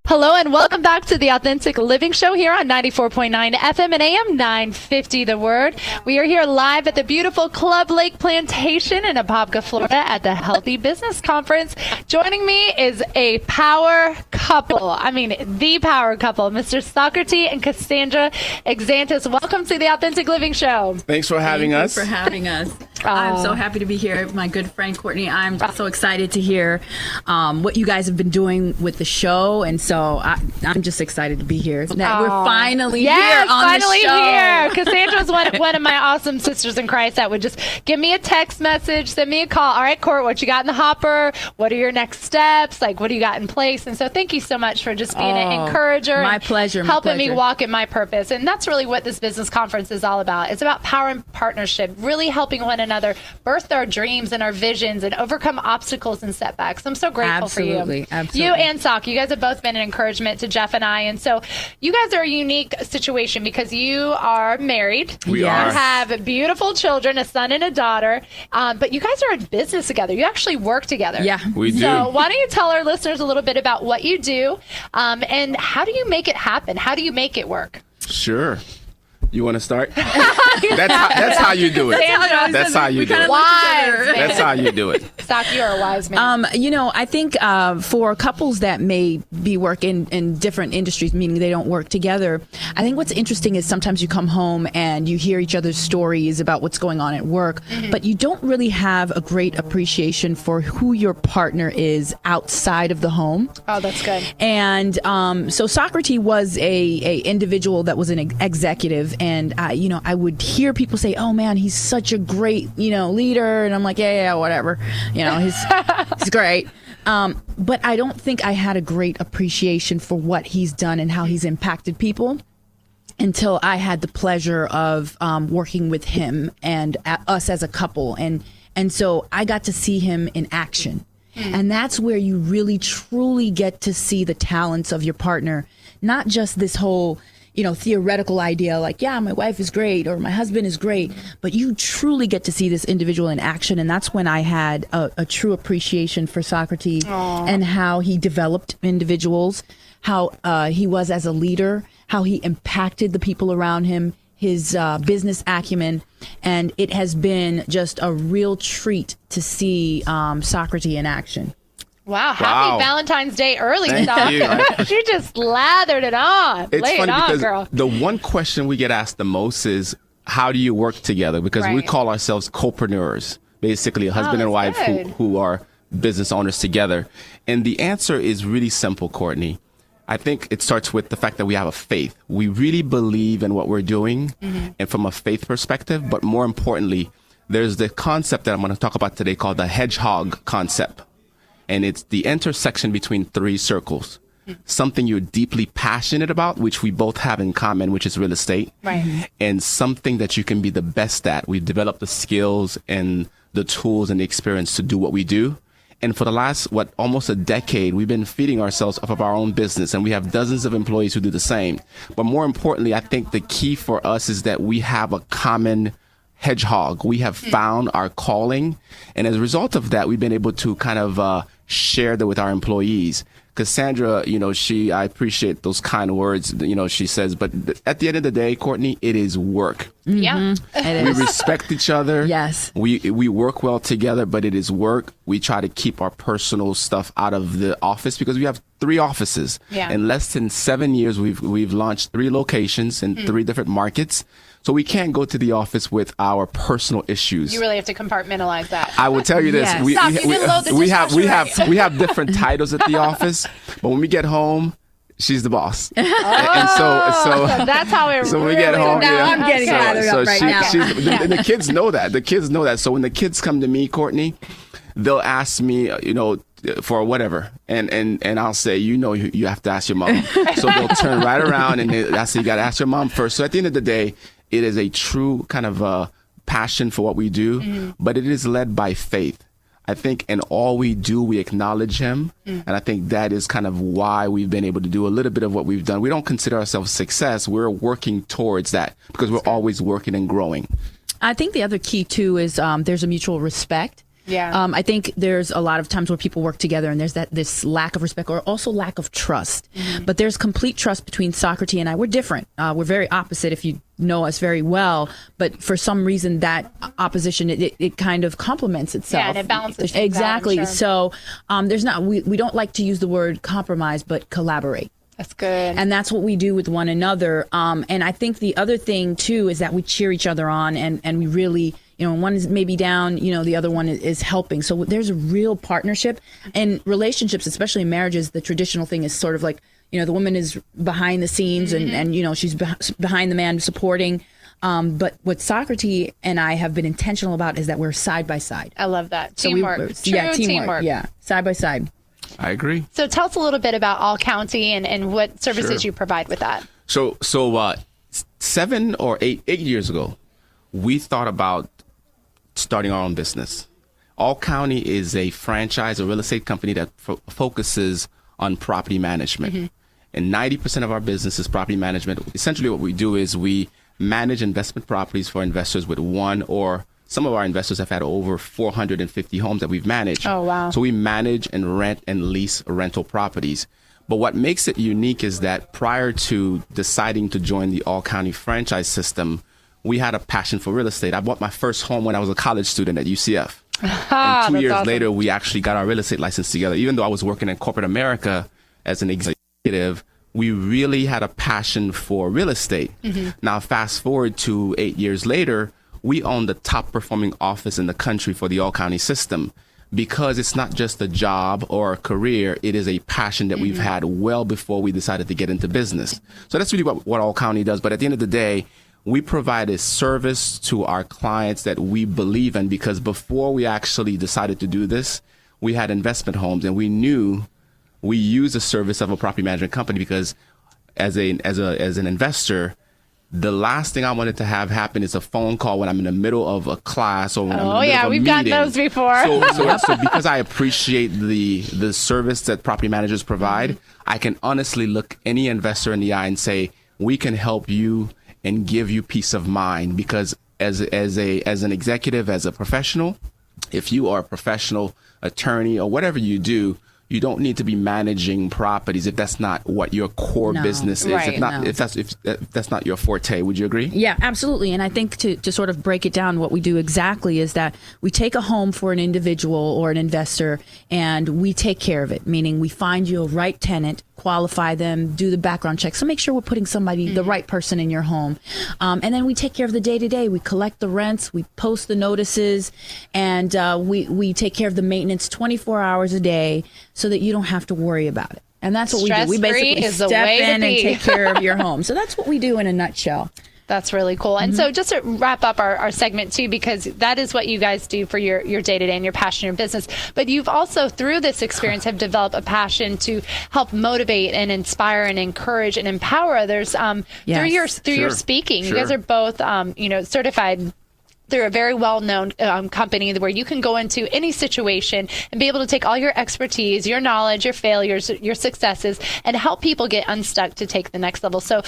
Hello and welcome back to the Authentic Living Show here on 94.9 FM and AM 950 The Word. We are here live at the beautiful Club Lake Plantation in Apopka, Florida at the Healthy Business Conference. Joining me is a power couple. I mean, the power couple, Mr. Socrates and Cassandra Exantus. Welcome to the Authentic Living Show. Thanks for having us. Thank you for having us. I'm so happy to be here. My good friend Courtney, I'm so excited to hear what you guys have been doing with the show. And so I'm just excited to be here. We're finally here on the show. Here. Cassandra's one of my awesome sisters in Christ that would just give me a text message, send me a call. All right, Court, what you got in the hopper? What are your next steps? Like, what do you got in place? And so thank you so much for just being an encourager. My pleasure. Helping me walk in my purpose. And that's really what this business conference is all about. It's about power and partnership, really helping one another birth our dreams and our visions and overcome obstacles and setbacks. I'm so grateful for you. Absolutely. You and Sock, you guys have both been an encouragement to Jeff and I. And so you guys are a unique situation because you are married. We You are. have beautiful children, a son and a daughter. But you guys are in business together. You actually work together. Yeah. We do. So why don't you tell our listeners a little bit about what you do and how do you make it happen? How do you make it work? Sure. You want to start? That's how you do it. That's how you do it. Wise man. That's how you do it. Sock, you are a wise man. I think for couples that may be working in different industries, meaning they don't work together, I think what's interesting is sometimes you come home and you hear each other's stories about what's going on at work, but you don't really have a great appreciation for who your partner is outside of the home. Oh, that's good. And so Socrates was a individual that was an executive, and I would hear people say, "Oh man, he's such a great leader," and I'm like, yeah, whatever, he's great. But I don't think I had a great appreciation for what he's done and how he's impacted people until I had the pleasure of working with him and us as a couple, and so I got to see him in action. And that's where you really truly get to see the talents of your partner, not just this whole theoretical idea like, yeah, my wife is great or my husband is great, but you truly get to see this individual in action. And that's when I had a true appreciation for Socrates and how he developed individuals, how he was as a leader, how he impacted the people around him, his business acumen. And it has been just a real treat to see Socrates in action. Wow, happy Valentine's Day early, Sock. You just lathered it on. It's Lay funny it on, because girl. the one question we get asked the most is, how do you work together? Because we call ourselves co-preneurs, basically a husband and wife who are business owners together. And the answer is really simple, Courtney. I think it starts with the fact that we have a faith. We really believe in what we're doing and from a faith perspective. But more importantly, there's the concept that I'm going to talk about today called the hedgehog concept. And it's the intersection between three circles. Something you're deeply passionate about, which we both have in common, which is real estate. Right. And something that you can be the best at. We've developed the skills and the tools and the experience to do what we do. And for the last, almost a decade, we've been feeding ourselves off of our own business. And we have dozens of employees who do the same. But more importantly, I think the key for us is that we have a common hedgehog. We have found our calling. And as a result of that, we've been able to kind of share that with our employees. Cassandra, I appreciate those kind words, she says, but at the end of the day, Courtney, it is work. Yeah, it is. We respect each other. Yes. We work well together, but it is work. We try to keep our personal stuff out of the office because we have 3 offices. Yeah. In less than 7 years, we've launched 3 locations in 3 different markets. So we can't go to the office with our personal issues. you really have to compartmentialize that. I will tell you this: Yes. Stop, you didn't load the we have dishwasher we have different titles at the office, but when we get home, she's the boss. And so that's how it so when we really get home, now yeah. I'm getting gathered up right now. And the kids know that. The kids know that. So when the kids come to me, Courtney, they'll ask me, for whatever, and I'll say, you have to ask your mom. So they'll turn right around and I say, you got to ask your mom first. So at the end of the day, it is a true kind of passion for what we do, but it is led by faith. I think in all we do, we acknowledge him. And I think that is kind of why we've been able to do a little bit of what we've done. We don't consider ourselves success. We're working towards that because we're always working and growing. I think the other key too is there's a mutual respect. Yeah. I think there's a lot of times where people work together and there's this lack of respect or also lack of trust. But there's complete trust between Socrates and I. We're different. We're very opposite if you know us very well. But for some reason, that opposition, it kind of complements itself. Yeah, and it balances things exactly. out, I'm sure. So we don't like to use the word compromise, but collaborate. That's good. And that's what we do with one another. And I think the other thing, too, is that we cheer each other on and we really, when one is maybe down, the other one is helping. So there's a real partnership. And relationships, especially in marriages, the traditional thing is sort of like, the woman is behind the scenes and she's behind the man supporting. But what Socrates and I have been intentional about is that we're side by side. I love that. So Teamwork. Teamwork. Yeah, side by side. I agree. So tell us a little bit about All County and what services you provide with that. So 7 or 8 years ago, we thought about starting our own business. All County is a franchise, a real estate company that focuses on property management. And 90% of our business is property management. Essentially what we do is we manage investment properties for investors with one or some of our investors have had over 450 homes that we've managed. Oh, wow. So we manage and rent and lease rental properties. But what makes it unique is that prior to deciding to join the All County franchise system, we had a passion for real estate. I bought my first home when I was a college student at UCF. And 2 years later, we actually got our real estate license together. Even though I was working in corporate America as an executive, we really had a passion for real estate. Now, fast forward to 8 years later, we own the top performing office in the country for the All County system because it's not just a job or a career. It is a passion that we've had well before we decided to get into business. So that's really what All County does. But at the end of the day, we provide a service to our clients that we believe in because before we actually decided to do this, we had investment homes and we knew we use the service of a property management company because as an investor, the last thing I wanted to have happen is a phone call when I'm in the middle of a class or when I'm in the middle of a we've meeting. gotten those before. So because I appreciate the service that property managers provide, I can honestly look any investor in the eye and say, we can help you and give you peace of mind because as an executive, as a professional, if you are a professional attorney or whatever you do, you don't need to be managing properties if that's not what your core business is. Right. If that's not your forte. Would you agree? Yeah, absolutely. And I think to sort of break it down, what we do exactly is that we take a home for an individual or an investor and we take care of it, meaning we find you a right tenant, qualify them, do the background check. So make sure we're putting somebody, the right person in your home. And then we take care of the day-to-day. We collect the rents, we post the notices, and we take care of the maintenance 24 hours a day so that you don't have to worry about it. And that's what we do. We basically step in and take care of your home. So that's what we do in a nutshell. That's really cool. And so just to wrap up our segment too, because that is what you guys do for your day-to-day and your passion, your business. But you've also, through this experience, have developed a passion to help motivate and inspire and encourage and empower others through your speaking. You guys are both, certified. They're a very well-known company where you can go into any situation and be able to take all your expertise, your knowledge, your failures, your successes, and help people get unstuck to take the next level. So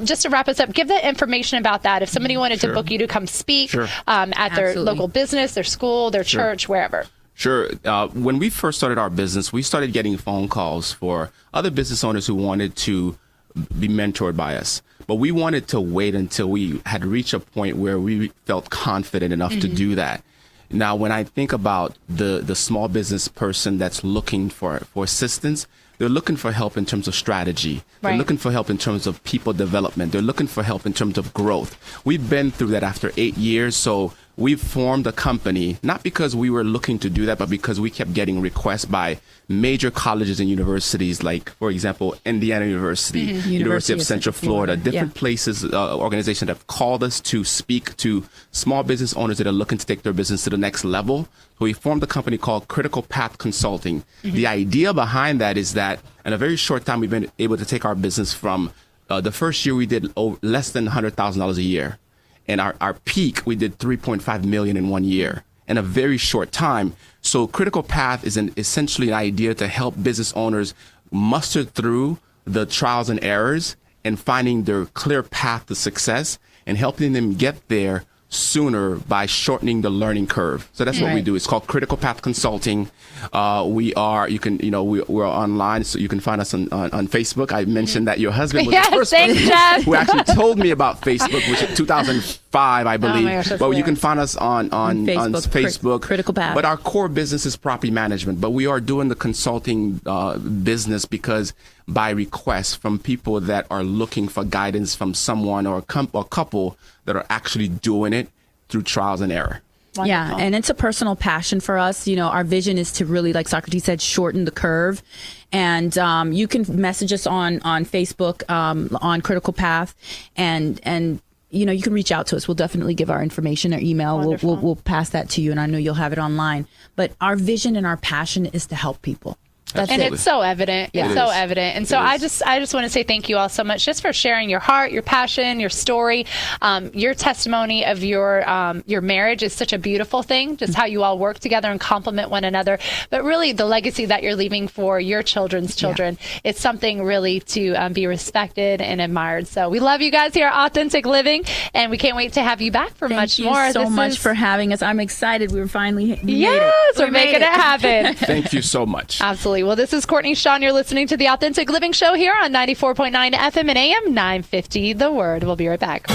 just to wrap us up, give the information about that. If somebody wanted to book you to come speak at their local business, their school, their church, wherever. Sure. When we first started our business, we started getting phone calls for other business owners who wanted to be mentored by us. But we wanted to wait until we had reached a point where we felt confident enough to do that. Now, when I think about the small business person that's looking for assistance, they're looking for help in terms of strategy. They're looking for help in terms of people development. They're looking for help in terms of growth. We've been through that after 8 years. So we've formed a company, not because we were looking to do that, but because we kept getting requests by major colleges and universities, like, for example, Indiana University, University of Central Florida, different places, organizations that have called us to speak to small business owners that are looking to take their business to the next level. So we formed a company called Critical Path Consulting. The idea behind that is that in a very short time, we've been able to take our business from the first year we did less than $100,000 a year. And our peak, we did $3.5 million in 1 year in a very short time. So Critical Path is essentially an idea to help business owners muster through the trials and errors and finding their clear path to success and helping them get there sooner by shortening the learning curve. So that's what we do. It's called Critical Path Consulting. We're online, so you can find us on Facebook. I mentioned that your husband was the first person who actually told me about Facebook, which in 2005, I believe. Oh my gosh, but you can find us on Facebook. Critical Path. But our core business is property management. But we are doing the consulting business because by request from people that are looking for guidance from someone or a couple that are actually doing it through trials and error. Wonderful. Yeah, and it's a personal passion for us. You know, our vision is to really, like Socrates said, shorten the curve. And you can message us on Facebook on Critical Path, and you know, you can reach out to us. We'll definitely give our information, our email. We'll pass that to you, and I know you'll have it online. But our vision and our passion is to help people. That's and it's so evident. It's so evident. And so I just want to say thank you all so much just for sharing your heart, your passion, your story. Your testimony of your marriage is such a beautiful thing, just how you all work together and complement one another. But really the legacy that you're leaving for your children's children, it's something really to be respected and admired. So we love you guys here at Authentic Living, and we can't wait to have you back for much more. Thank you so much for having us. I'm excited. We're making it happen. Thank you so much. Absolutely. Well, this is Courtney Shaw. You're listening to the Authentic Living Show here on 94.9 FM and AM 950 The Word. We'll be right back.